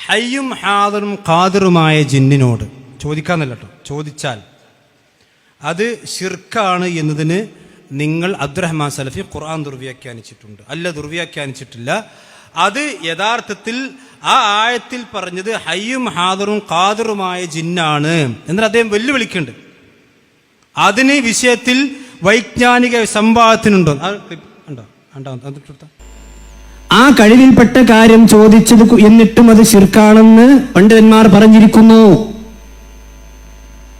ഹയ്യും ഹാദിറും ഖാദിറുമായ ജിന്നിനോട് ചോദിക്കാന്നല്ല കേട്ടോ, ചോദിച്ചാൽ അത് ശിർക്കാണ് എന്നതിന് നിങ്ങൾ അബ്ദുറഹ്മാൻ സലഫി ഖുർആൻ ദുർവ്യാഖ്യാനിച്ചിട്ടുണ്ട്. അല്ല, ദുർവ്യാഖ്യാനിച്ചിട്ടില്ല. അത് യഥാർത്ഥത്തിൽ ആ ആയത്തിൽ പറഞ്ഞത് ഹയ്യും ഹാദിറും ഖാദിറുമായ ജിന്നാണ് എന്നിട്ട് അദ്ദേഹം വെല്ലുവിളിക്കുന്നുണ്ട്. അതിന് വിഷയത്തിൽ വൈജ്ഞാനിക സംവാദത്തിനുണ്ടോ? ആ കഴിവിൽപ്പെട്ട കാര്യം ചോദിച്ചത് എന്നിട്ടും അത് ശിർക്കാണെന്ന് പണ്ഡിതന്മാർ പറഞ്ഞിരിക്കുന്നു.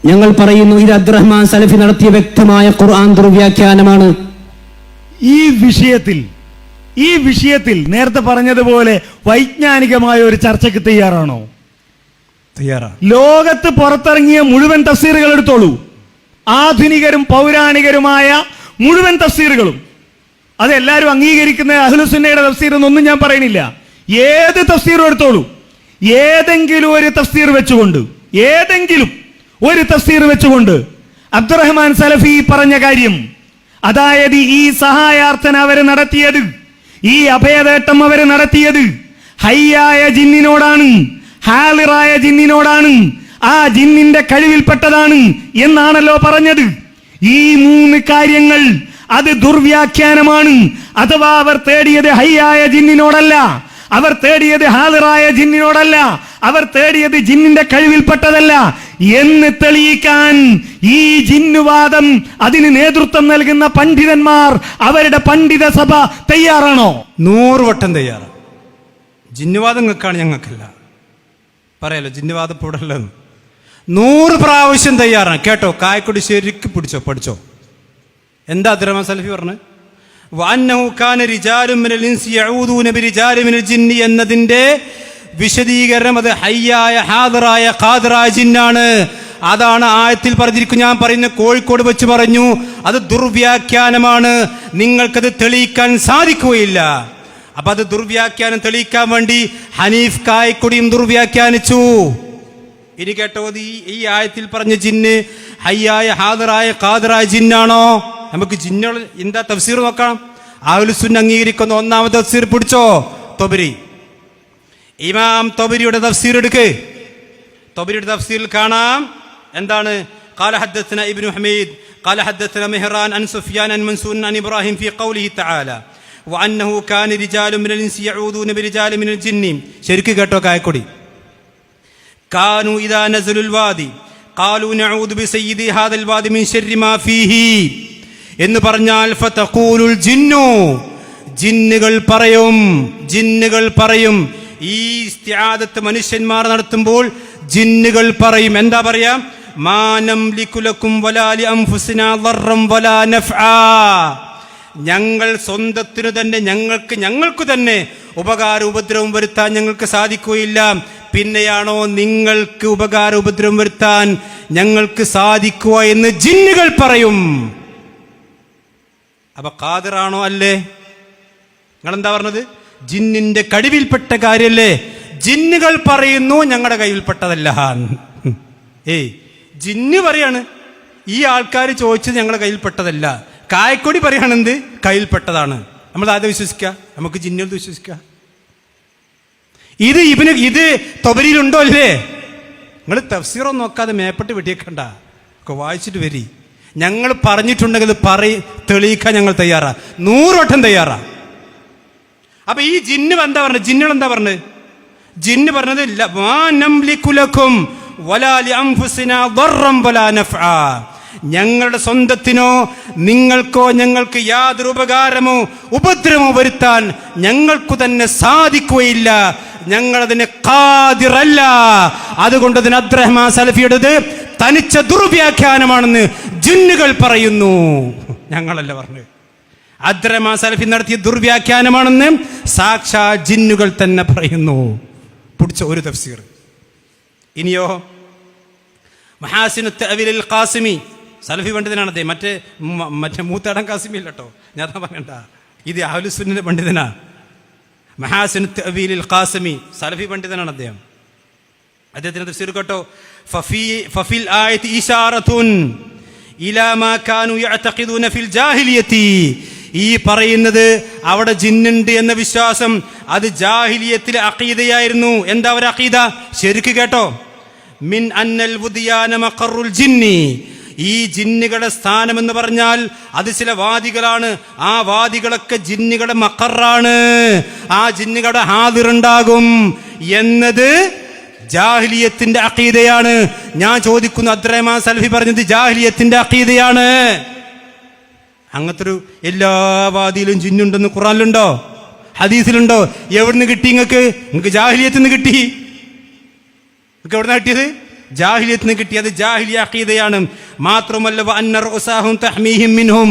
ഞങ്ങൾ പറയുന്നു ഇത് അബ്ദുറഹ്മാൻ സലഫി നടത്തിയ വ്യക്തമായ ഖുർആൻ ദുർവ്യാഖ്യാനമാണ്. ഈ വിഷയത്തിൽ നേരത്തെ പറഞ്ഞതുപോലെ വൈജ്ഞാനികമായ ഒരു ചർച്ചയ്ക്ക് തയ്യാറാണോ? ലോകത്ത് പുറത്തിറങ്ങിയ മുഴുവൻ തഫ്സീറുകൾ എടുത്തോളൂ, ആധുനികരും പൗരാണികരുമായ മുഴുവൻ തഫ്സീറുകളും. അതെല്ലാവരും അംഗീകരിക്കുന്ന അഹ്ലുസുന്നയുടെ തഫ്സീർ എന്നൊന്നും ഞാൻ പറയുന്നില്ല. ഏത് തഫ്സീറും എടുത്തോളൂ, ഏതെങ്കിലും ഒരു തഫ്സീർ വെച്ചുകൊണ്ട് അബ്ദുറഹ്മാൻ സലഫി പറഞ്ഞ കാര്യം, അതായത് ഈ സഹായാർത്ഥന അവര് നടത്തിയത്, ഈ അഭയതേട്ടം അവര് നടത്തിയത് ഹയ്യായ ജിന്നിനോടാണ്, ഹാലിറായ ജിന്നിനോടാണ്, ആ ജിന്നിന്റെ കഴിവിൽപ്പെട്ടതാണ് എന്നാണല്ലോ പറഞ്ഞത്. ഈ 3 കാര്യങ്ങൾ അത് ദുർവ്യാഖ്യാനമാണ്. അഥവാ അവർ തേടിയത് ഹയ്യായ ജിന്നിനോടല്ല, അവർ തേടിയത് ഹാലിറായ ജിന്നിനോടല്ല, അവർ തേടിയത് ജിന്നിന്റെ കഴിവിൽപ്പെട്ടതല്ല എന്ന് തെളിയിക്കാൻ ഈ ജിന്നുവാദം അതിന് നേതൃത്വം നൽകുന്ന പണ്ഡിതന്മാർ, അവരുടെ പണ്ഡിത സഭ തയ്യാറാണോ? 100 വട്ടം തയ്യാറാണ്. ജിന്നുവാദം നിങ്ങൾക്കാണ്, ഞങ്ങൾക്കല്ല. പറയാലോ ജിന്നുവാദം പൂടല്ലെന്ന്. 100 പ്രാവശ്യം തയ്യാറാണ്. കേട്ടോ, കായക്കൊടി ശരിക്ക് പിടിച്ചോ, പഠിച്ചോ. എന്താ അബ്ദുറഹ്മാൻ സലഫി പറഞ്ഞത്? വഅന്നഹു കാന റിജാലുൻ മിനൽ ഇൻസി യഊദൂന ബിരിജാലിൻ മിനൽ ജിന്നി എന്നതിന്റെ വിശദീകരണം അത് ഹയ്യായ ഹാദിറായ ഖാദിറായ ജിന്നാണ്. അതാണ് ആയത്തിൽ പറഞ്ഞിരിക്കും. ഞാൻ പറയുന്ന കോഴിക്കോട് വെച്ച് പറഞ്ഞു, അത് ദുർവ്യാഖ്യാനമാണ്, നിങ്ങൾക്കത് തെളിയിക്കാൻ സാധിക്കുകയില്ല. അപ്പൊ അത് ദുർവ്യാഖ്യാനം തെളിയിക്കാൻ വേണ്ടി ഹനീഫ് കായക്കൊടിയും ദുർവ്യാഖ്യാനിച്ചു. ഇനി കേട്ടോ, ഈ ആയത്തിൽ പറഞ്ഞ ജിന്ന് ഹയ്യായ ഹാദിറായ ഖാദിറായ ജിന്നാണോ? നമുക്ക് ജിന്നുകൾ എന്താ തഫ്സീർ നോക്കാം. അഹ്ലുസുന്ന അംഗീകരിക്കുന്ന 1-ാമത്തെ തഫ്സീർ പിടിച്ചോ, തൊബരി. ഇമാം തൊബരിയുടെ തഫ്സീർ എടുക്ക്. തൊബരിയുടെ തഫ്സീറിൽ കാണാം എന്താണ്? ഖാല ഹദ്ദസന ഇബ്നു ഹമീദ് ഖാല ഹദ്ദസന മിഹ്റാൻ അൻ സുഫ്യാൻ അൻ മൻസൂർ അൻ ഇബ്രാഹിം ഫീ ഖൗലിഹി തആല വഅന്നഹു കാന റിജാലുൻ മിനൽ ഇൻസി യഊദൂന ബിരിജാലിൻ മിനൽ ജിന്നി. ശരിക്ക് കേട്ടോ കായക്കൊടി. കാനു ഇദാ നസലുൽ വാദി ഖാലു നഊദു ബിസയ്യിദി ഹാദൽ വാദി മിൻ ശർരി മാ ഫീഹി എന്ന് പറഞ്ഞാൽ ഫതഖൂലുൽ ജിന്നു, ജിന്നുകൾ പറയും. ഈ ഇസ്തിആദത്ത് മനുഷ്യന്മാർ നടത്തുമ്പോൾ ജിന്നുകൾ പറയും. എന്താ പറയാ? മാ നംലികു ലക്കും വലാ ലി അൻഫുസിനാ ദർറൻ വലാ നഫ്ആ. ഞങ്ങൾ സ്വന്തത്തിനു തന്നെ ഞങ്ങൾക്ക് തന്നെ ഉപകാരം ഉപദ്രവം വരുത്താൻ ഞങ്ങൾക്ക് സാധിക്കുകയില്ല, പിന്നെയാണോ നിങ്ങൾക്ക് ഉപകാരം ഉപദ്രവം വരുത്താൻ ഞങ്ങൾക്ക് സാധിക്കുക എന്ന് ജിന്നുകൾ പറയും. അപ്പൊ ഖാദിറാണോ? അല്ലേ? നിങ്ങളെന്താ പറഞ്ഞത്? ജിന്നിന്റെ കഴിവിൽപ്പെട്ട കാര്യല്ലേ? ജിന്നുകൾ പറയുന്നു ഞങ്ങളുടെ കയ്യിൽപ്പെട്ടതല്ല. ജിന്ന് പറയാണ് ഈ ആൾക്കാർ ചോദിച്ചത് ഞങ്ങളുടെ കയ്യിൽപ്പെട്ടതല്ല. കായക്കൊടി പറയാണെന്ത്? കയ്യിൽപ്പെട്ടതാണ്. നമ്മൾ ആദ്യം വിശ്വസിക്കുക, നമുക്ക് ജിന്നുകൾ വിശ്വസിക്കുക. ഇത് തൊബരിയിലുണ്ടോ അല്ലേ? നിങ്ങൾ തഫ്സീറൊന്നും നോക്കാതെ മേപ്പെട്ട് വെട്ടിയേക്കണ്ട, ഒക്കെ വായിച്ചിട്ട് വരി. ഞങ്ങൾ പറഞ്ഞിട്ടുണ്ടെങ്കിൽ തെളിയിക്കാൻ ഞങ്ങൾ തയ്യാറാ, 100 വട്ടം തയ്യാറാ. അപ്പൊ ഈ ജിന്ന് എന്താ പറഞ്ഞത്? ജിന്നുകൾ എന്താ പറഞ്ഞത്? ജിന്ന് പറഞ്ഞത് ഞങ്ങളുടെ സ്വന്തത്തിനോ നിങ്ങൾക്കോ ഞങ്ങൾക്ക് യാതൊരു ഉപകാരമോ ഉപദ്രവമോ വരുത്താൻ ഞങ്ങൾക്കു തന്നെ സാധിക്കുകയില്ല, ഞങ്ങളതിന് ഖാദിറല്ല. അതുകൊണ്ട് അതിന് അബ്ദുറഹ്മാൻ സലഫിയുടേത് തനിച്ച ദുർവ്യാഖ്യാനമാണെന്ന് ജിന്നുകൾ പറയുന്നു, ഞങ്ങളല്ല പറഞ്ഞത്. അബ്ദുറഹ്മാൻ സലഫി നടത്തിയ ദുർവ്യാഖ്യാനമാണെന്ന് സാക്ഷാ ജിന്നുകൾ തന്നെ പറയുന്നു. പിടിച്ച ഒരു തഫ്സീർ. ഇനിയോ മഹാസിനു തഅവീൽ ഖാസിമി, സലഫി പണ്ഡിതനാണ് അദ്ദേഹം. മറ്റേ മൂത്താടൻ ഖാസിമി അല്ല കേട്ടോ, ഞാൻ പറയണ്ട, ഇത് അഹ്ലുസുന്നയുടെ പണ്ഡിതനാ. മഹാസിനു തഅവീൽ ഖാസിമി സലഫി പണ്ഡിതനാണ് അദ്ദേഹം. അദ്ദേഹത്തിന്റെ തഫ്സീർ കേട്ടോ. ഫഫിൽ ആയത്തി ഇശാറത്തുൻ ഇലാ മാ കാനൂ യഅതഖിദൂന ഫിൽ ജാഹിലിയത്തി. ഈ പറയുന്നത് അവിടെ ജിന്നുണ്ട് എന്ന വിശ്വാസം അത് ജാഹിലിയത്തിലെ അഖീദയായിരുന്നു. എന്താ ഒരു അഖീദ? ശരിക്ക് കേട്ടോ. മിൻ അന്നൽ വുദിയാന മഖറുൽ ജിന്നി, ഈ ജിന്നുകളുടെ സ്ഥാനം എന്ന് പറഞ്ഞാൽ അത് ചില വാദികളാണ്. ആ വാദികളൊക്കെ ജിന്നുകളുടെ മഖറാണ്, ആ ജിന്നുകളുടെ ഹാദിറുണ്ടാകും എന്നത് ജാഹിലിയത്തിന്റെ അഖീദയാണ്. ഞാൻ ചോദിക്കുന്നു, അബ്ദുറഹ്മാൻ സലഫി പറഞ്ഞത് ജാഹിലിയത്തിന്റെ അഖീദയാണ്. അങ്ങനത്തെ ഒരു എല്ലാ വാദിയിലും ജിന്നുണ്ടെന്ന് ഖുർആനിലുണ്ടോ? ഹദീസിലുണ്ടോ? എവിടുന്ന് കിട്ടി നിങ്ങൾക്ക്? ജാഹിലിയത്തിൽ നിന്ന് കിട്ടി. നിങ്ങൾക്ക് എവിടുന്ന കിട്ടിയത്? ജാഹിലിയത്തിന് കിട്ടിയത് ജാഹിലിയ അഖീദയാണ്. മാത്രമല്ല വഅന്ന റഉസാഹും തഹ്മീഹിം മിൻഹും,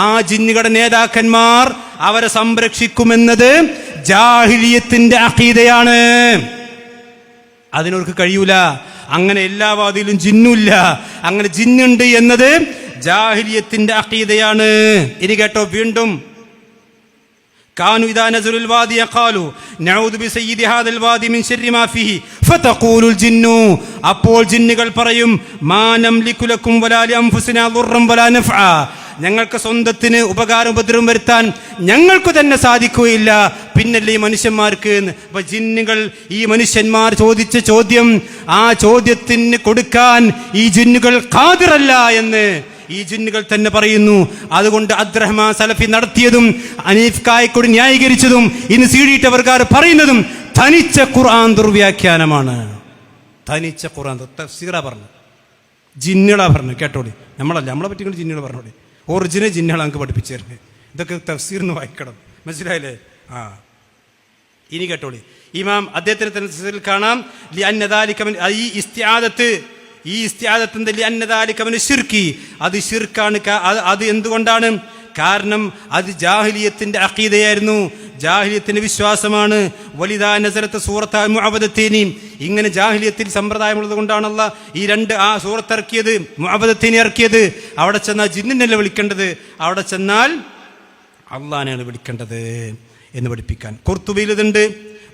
ആ ജിന്നുകളുടെ നേതാക്കന്മാർ അവരെ സംരക്ഷിക്കുമെന്നത് ജാഹിലിയത്തിന്റെ അഖീദയാണ്. അതിനവർക്ക് കഴിയൂല. അങ്ങനെ എല്ലാ വാദിയിലും ജിന്നില്ല. അങ്ങനെ ജിന്നുണ്ട് എന്നത് ജാഹിലിയത്തിന്റെ അഖീദയാണ്. ഇനി കേട്ടോ, വീണ്ടും كانوا إذا نزلوا الوادي قالوا نعوذ بسيد هذا الوادي من شر ما فيه فتقول الجن, അപ്പോൾ ജിന്നുകൾ പറയും മാ നംലികു ലക്കും വലാ ലിഅൻഫുസിനാ ദുർറൻ വലാ നഫ്ആ, ഞങ്ങൾക്ക് സ്വന്തത്തിന് ഉപകാരം ഉപദ്രവം വരുത്താൻ ഞങ്ങൾക്ക് തന്നെ സാധിക്കുകയില്ല, പിന്നല്ലേ ഈ മനുഷ്യന്മാർക്ക്. അപ്പൊ ജിന്നുകൾ, ഈ മനുഷ്യന്മാർ ചോദിച്ച ചോദ്യം, ആ ചോദ്യത്തിന് കൊടുക്കാൻ ഈ ജിന്നുകൾ ഖാദിറല്ല എന്ന് ഈ ജിന്നുകൾ തന്നെ പറയുന്നു. അതുകൊണ്ട് അബ്ദുറഹ്മാൻ സലഫി നടത്തിയതും അനീഫ് കായക്കൊടി ന്യായീകരിച്ചതും ഇന്ന് സീഡിയിട്ടവർക്കാർ പറയുന്നതും തനിച്ച ഖുർആൻ ദുർവ്യാഖ്യാനമാണ്. തനിച്ച ഖുർആൻ തഫ്സീറാ പറഞ്ഞു, ജിന്നുകളാ പറഞ്ഞു. കേട്ടോളി, നമ്മളെ പറ്റി ജിന്നുകൾ പറഞ്ഞോളി. ഒറിജിനൽ ജിന്നുകൾ നമുക്ക് പഠിപ്പിച്ചു തരുന്നത്. ഇതൊക്കെ തഫ്സീറിന് വായിക്കണം, മനസ്സിലായില്ലേ? ഇനി കേട്ടോളി, ഇമാം അദ്ദേഹത്തിന് തഫ്സീറിൽ കാണാം ഈ ഇസ്തിആദത്തിന്റെ ശിർക്കി, അത് ശിർക്കാണ്. അത് എന്തുകൊണ്ടാണ്? കാരണം അത് ജാഹിലിയത്തിന്റെ അഖീദയായിരുന്നു, ജാഹിലിയത്തിന്റെ വിശ്വാസമാണ്. വലിദാ നസറത്ത് സൂറത്ത് മുഅവദത്തൈനി, ഇങ്ങനെ ജാഹിലിയത്തിൽ സമ്പ്രദായമുള്ളത് കൊണ്ടാണ് അല്ലാഹ് ഈ രണ്ട് സൂറത്ത് ഇറക്കിയത്, മുഅവദത്തൈനി ഇറക്കിയത്. അവിടെ ചെന്നാൽ ജിന്നിനല്ല വിളിക്കേണ്ടത്, അവിടെ ചെന്നാൽ അള്ളാഹിനെയാണ് വിളിക്കേണ്ടത് എന്ന് പഠിപ്പിക്കാൻ. ഖുർത്തുബിയിൽ ഇതുണ്ട്.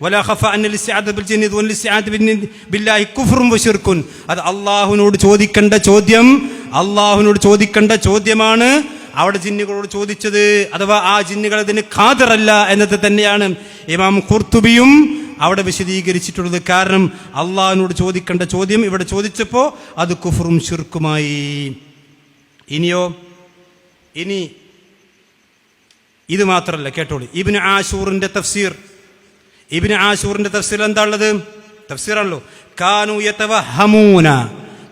വലാ ഖഫ അന്നൽ ഇസ്തിആദ ബിൽ ജിന്നി വൽ ഇസ്തിആദ ബില്ലാഹി കുഫ്റുൻ വശിർക്കുൻ. അത് അള്ളാഹുവിനോട് ചോദിക്കേണ്ട ചോദ്യമാണ് അവിടെ ജിന്നുകളോട് ചോദിച്ചത്. അഥവാ ആ ജിന്നുകൾ അതിന് ഖാദിറല്ല എന്നത് തന്നെയാണ് ഇമാം ഖുർത്തുബിയും അവിടെ വിശദീകരിച്ചിട്ടുള്ളത്. കാരണം അള്ളാഹുവിനോട് ചോദിക്കേണ്ട ചോദ്യം ഇവിടെ ചോദിച്ചപ്പോൾ അത് കുഫ്റും ശിർക്കുമായി. ഇനി ഇത് മാത്രമല്ല, കേട്ടോളി, ഇബ്നു ആശൂറിന്റെ തഫ്സീർ എന്താ ഉള്ളത്? തഫ്സീറാണല്ലോ. കാനു യതവഹമൂന,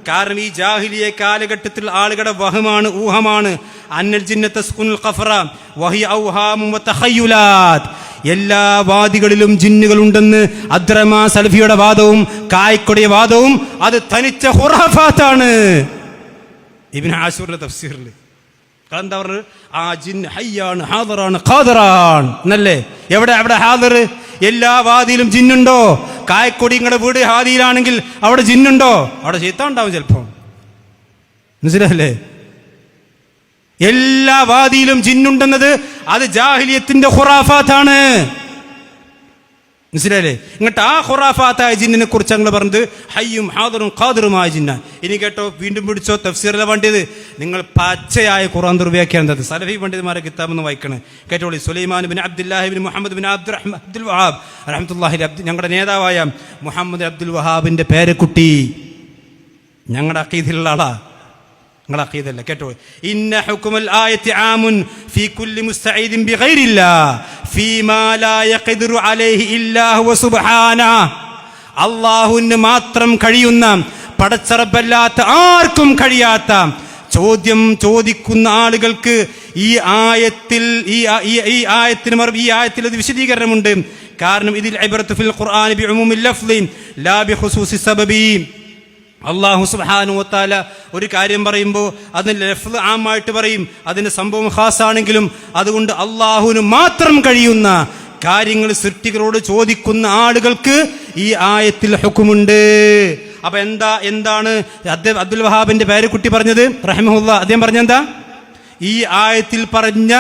കാരണം ഈ ജാഹിലിയ കാലഘട്ടത്തിൽ ആളുകളുടെ വഹമാണ്, ഊഹമാണ്. അന്നൽ ജിന്ന തസ്കുനുൽ ഖഫറ വഹിയ ഔഹാമും വതഖയ്യുലാത്ത്, എല്ലാ വാദികളിലും ജിന്നുകൾ ഉണ്ടെന്ന് അബ്ദുറഹ്മാൻ സലഫിയുടെ വാദവും കായക്കൊടിയ വാദവും അത് തനിച്ച ഖുറാഫാത്താണ്. ഇബ്നു ആശൂറിന്റെ തഫ്സീറിൽ എന്താ പറഞ്ഞത്? ആ ജിന്ന് ഹയ്യാണ്, ഹാദിറാണ്, ഖാദിറാൻ എന്നല്ലേ? അവിടെ ഹാദിർ? എല്ലാ വാദിയിലും ജിന്നുണ്ടോ? കായക്കൊടി നിങ്ങളുടെ വീട് ഹാദിയിലാണെങ്കിൽ അവിടെ ജിന്നുണ്ടോ? അവിടെ ശൈത്താൻ ഉണ്ടാവും ചിലപ്പോൾ, മനസ്സിലായില്ലേ? എല്ലാ വാദിയിലും ജിന്നുണ്ടെന്നത് അത് ജാഹിലിയത്തിന്റെ ഖുറാഫാത്താണ്, മനസ്സിലായില്ലേ? ഇങ്ങോട്ട് ആ ഖുറാഫാത്തായ ജിന്നിനെ കുറിച്ച് ഞങ്ങൾ പറഞ്ഞത് ഹയ്യും ഹാദിറും ഖാദിറുമായ ജിന്ന. ഇനി കേട്ടോ, വീണ്ടും പിടിച്ചോ, തഫ്സീറിലെ വേണ്ടിയത് നിങ്ങൾ പച്ചയായ ഖുർആൻ ദുർവ്യാഖ്യാനം സലഫി പണ്ഡിതന്മാരെ കിതാബെന്ന് വായിക്കണേ. കേട്ടോളി, Sulaiman bin Abdullahi bin Muhammad bin Abdul Wahhab റഹ്മത്തുള്ളാഹി ഞങ്ങളുടെ നേതാവായ മുഹമ്മദ് അബ്ദുൽ വഹാബിന്റെ പേരക്കുട്ടി ഞങ്ങളുടെ അഖീദയിലുള്ള ആളാ, നിങ്ങളുടെ അഖീദല്ല. കേട്ടോ, ഇന്ന ഹുക്മുൽ ആയത്തി ആമുൻ ഫീ കുല്ലി മുസ്തഈദിൻ ബിഗൈരില്ലാഹ് ഫീമാ ലാ യഖ്ദിറു അലൈഹി ഇല്ലാ ഹുവ സുബ്ഹാനഹു, അല്ലാഹുവിന് മാത്രം കഴിയുന്ന, പടച്ചറബല്ലാത്ത ആർക്കും കഴിയാത്ത ചോദ്യം ചോദിക്കുന്ന ആളുകൾക്ക് ഈ ആയത്തിൽ ഇത് വിശദീകരണമുണ്ട്. കാരണം ഇതിൽ ഇബ്റത്തു ഫിൽ ഖുർആനി ബിഉമൂമിൽ ലഫ്ളി ലാ ബിഖുസൂസി സബബി. അല്ലാഹു സുബ്ഹാനഹു വ തആല ഒരു കാര്യം പറയുമ്പോൾ അതിന് ലഫ്ള് ആമായിട്ട് പറയും, അതിന്റെ സംഭവം ഖാസാണെങ്കിലും. അതുകൊണ്ട് അള്ളാഹുവിന് മാത്രം കഴിയുന്ന കാര്യങ്ങൾ സൃഷ്ടികളോട് ചോദിക്കുന്ന ആളുകൾക്ക് ഈ ആയത്തിൽ ഹുക്കുമുണ്ട്. അപ്പൊ എന്താണ് അബ്ദുൽ വഹാബിന്റെ പേരക്കുട്ടി പറഞ്ഞത് റഹിമഹുല്ലാ? അദ്ദേഹം പറഞ്ഞെന്താ? ഈ ആയത്തിൽ പറഞ്ഞ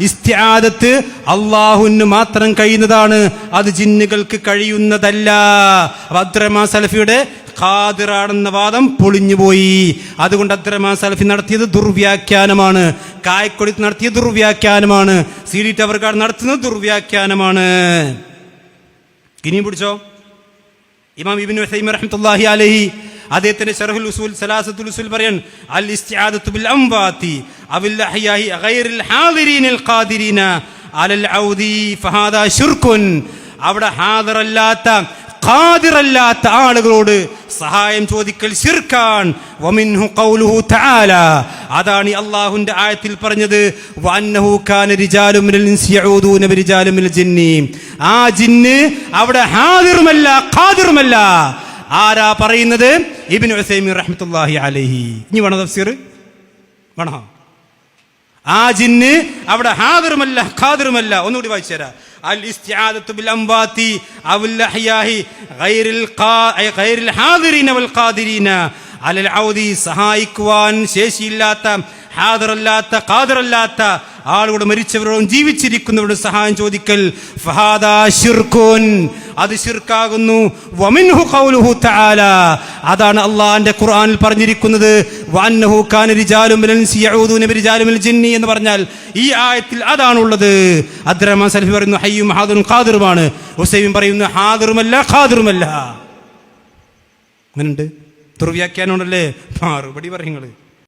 ഇസ്തിആദത്ത് അള്ളാഹുവിന് മാത്രം കഴിയുന്നതാണ്, അത് ജിന്നുകൾക്ക് കഴിയുന്നതല്ല. അബ്ദുറഹ്മാൻ സലഫിയുടെ ഖാദിറാണെന്ന വാദം പൊളിഞ്ഞുപോയി. അതുകൊണ്ട് അബ്ദുറഹ്മാൻ സലഫി നടത്തിയത് ദുർവ്യാഖ്യാനമാണ്. കായക്കൊടി നടത്തിയ ദുർവ്യാഖ്യാനമാണ്. CD ടവർക്കാട് നടത്തുന്നത് ദുർവ്യാഖ്യാനമാണ്. ഇനിയും പിടിച്ചോ. ഇമാം ഇബ്നു ഉസൈമീൻ റഹ്മത്തുള്ളാഹി അലൈഹി അദ്ദേഹത്തിന്റെ ശർഹുൽ ഉസൂൽ സലാസത്തുൽ ഉസൂൽ പറയാൻ അൽ ഇസ്തിആദത്തു ബിൽ അംവാതി അവിൽ അഹ്യാഹി ഗൈറിൽ ഹാദിരീനിൽ ഖാദിരീന അലൽ ഔദി ഫഹാദാ ശിർകുൻ. അവിടെ ഹാദിറല്ലാത്ത ഖാദിറല്ലാത്ത ആളുകളോട് സഹായം ചോദിക്കൽ ശിർക്കാണ്. വമിൻഹു ഖൗലുഹു തആല, അതാണ് അല്ലാഹുവിന്റെ ആയത്തിൽ പറഞ്ഞത് വഅന്നഹു കാന റിജാലു മിനൽ ഇൻസി യഊദൂന ബിരിജാലി മിനൽ ജിന്നി. ആ ജിന്ന് അവിടെ ഹാദിറുമല്ല ഖാദിറുമല്ല. ആരാ പറയുന്നത്? ഇബ്നു ഉസൈമീൻ റഹ്മത്തുള്ളാഹി അലൈഹി. ഇനി വേണോ തഫ്സീർ? വേണോ? ആ ജിന്ന് അവിടെ ഹാദിറുമല്ല ഖാദിറുമല്ല. ഒന്നുകൂടി വായിച്ചു തരാം. അൽ ഇസ്തിആദത്തു ബിൽ അംവാതി അവൽ അഹ്യാഹി ഗൈറിൽ ഹാദിരീന വൽ ഖാദിരീന അലൽ ഔദി, സഹായിക്കുവാൻ ശേഷിയില്ലാത്ത ഹാദിറല്ലാത്ത ഖാദിറല്ലാത്ത ആളുകളുടെ മരിച്ചവരോടും ജീവിച്ചിരിക്കുന്നവരോട് സഹായം ചോദിക്കൽ ഫഹാദാ ശിർകുൻ, അത് ശിർക്കാകുന്നു. വമിൻഹു ഖൗലുഹു തആല, അതാണ് അല്ലാഹുവിന്റെ ഖുർആനിൽ പറഞ്ഞിരിക്കുന്നത് വഅന്നഹു കാന റിജാലു മിനൽ ഇൻസി യഊദൂന ബിരിജാലി മിനൽ ജിന്നി എന്ന് പറഞ്ഞാൽ ഈ ആയത്തിൽ അതാണുള്ളത്. അബ്ദുറഹ്മാൻ സലഫി പറയുന്നു ഹയ്യും ഹാദിറും ഖാദിറുമാണ്. ഉസൈമീൻ പറയുന്നു ഹാദിറുമല്ല ഖാദിറുമല്ല. അങ്ങനെയുണ്ട് ദുർവ്യാഖ്യാനമുണ്ടല്ലേ? മറുപടി പറയുന്നത്